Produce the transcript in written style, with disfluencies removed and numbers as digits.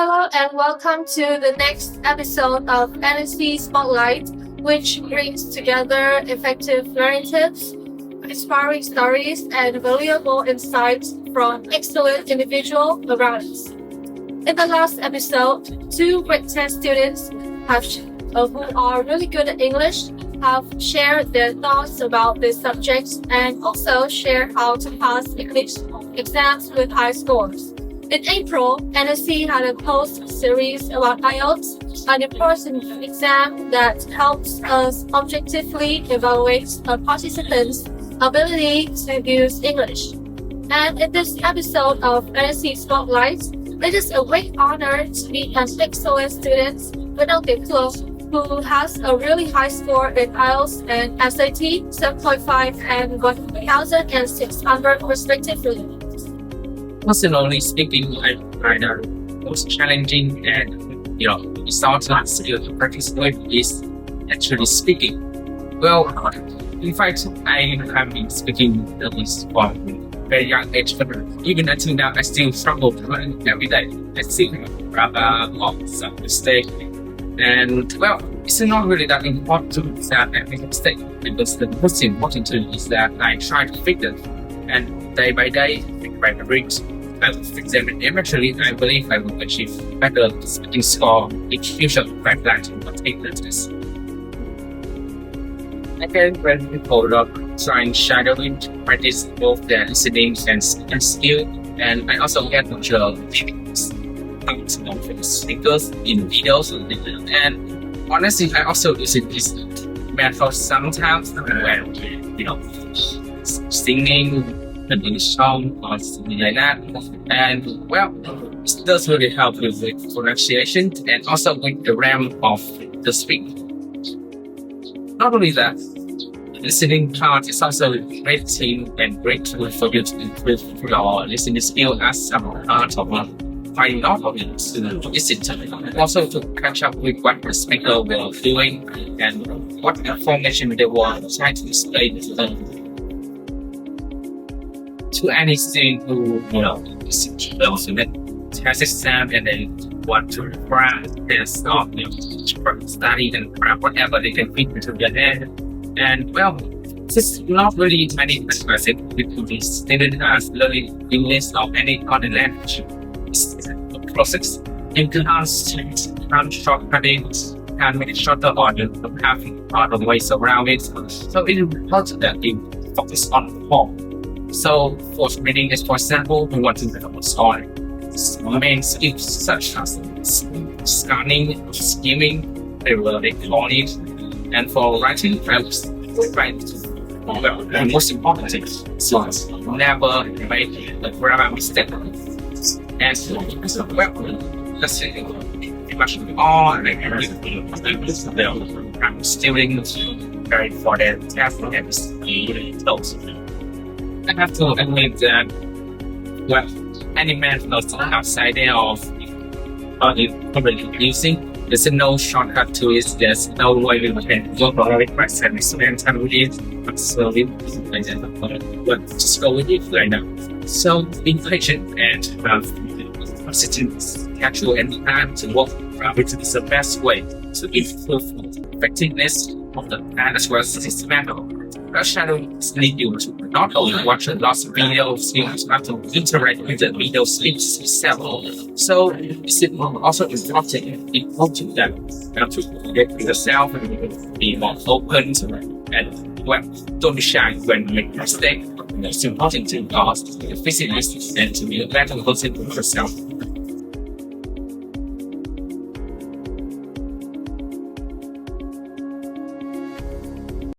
Hello and welcome to the next episode of NSC Spotlight, which brings together effective learning tips, inspiring stories, and valuable insights from excellent individuals around us. In the last episode, two grade 10 students who are really good at English have shared their thoughts about this subject and also shared how to pass English exams with high scores. In April, NSC had a post series about IELTS, an important exam that helps us objectively evaluate a participant's ability to use English. And in this episode of NSC Spotlight, it is a great honor to meet an excellent student, who has a really high score in IELTS and SAT, 7.5 and 1,600 respectively. Personally speaking, I find the most challenging and exciting skill to practice with is actually speaking. Well, in fact, I have been speaking English from very young age, but even until now, I still struggle to learn every day. I still rather some mistake, and well, it's not really that important that I make a mistake because the most important thing is that I try to fix it, and day by day, week by week, I will fix it. And eventually, I believe I will achieve better speaking score in future like that in particular test. Again, when people are trying shadowing to practice both their listening and speaking skill, and I also get videos from speakers in videos, and honestly, I also use this method sometimes when singing a song or something like that, and well, it does really help with pronunciation and also with the realm of the speak. Not only that, listening part is also a great thing and great tool for you to improve your listening skill as a part of finding out of it to listen to. Also to catch up with what the speaker were doing and what information they were trying to explain to them. To any student who listen to those test exam and they want to practice or study and whatever they can fit into their head. And well, this is not really many expressive with the student as learning English or any other language. It's a process. You can shortcutting, can make it shorter or having other ways around it. So it is important that we focus on the form. So for reading, for example, we want to focus on main skills such as scanning, skimming, whatever they call it. And for writing, I was trying to, the most important thing is never make a grammar mistake. And well, that's pretty much all I'm still very for that test and those. I have to admit that well, any method outside there of using, there's no shortcut to it. There's no way we can work on it myself and spend time with it. So but just go with it right now. So be patient and persistent, casual and time to work which is the best way to improve the effectiveness of the plan as well as this method. Shadowing lead you to not only watch a lot of videos, but to interact with the video slips itself. So it's also important that to get with yourself and be more open and well, don't be shy when you make a mistake. It's important to fix it and to be a better person for yourself.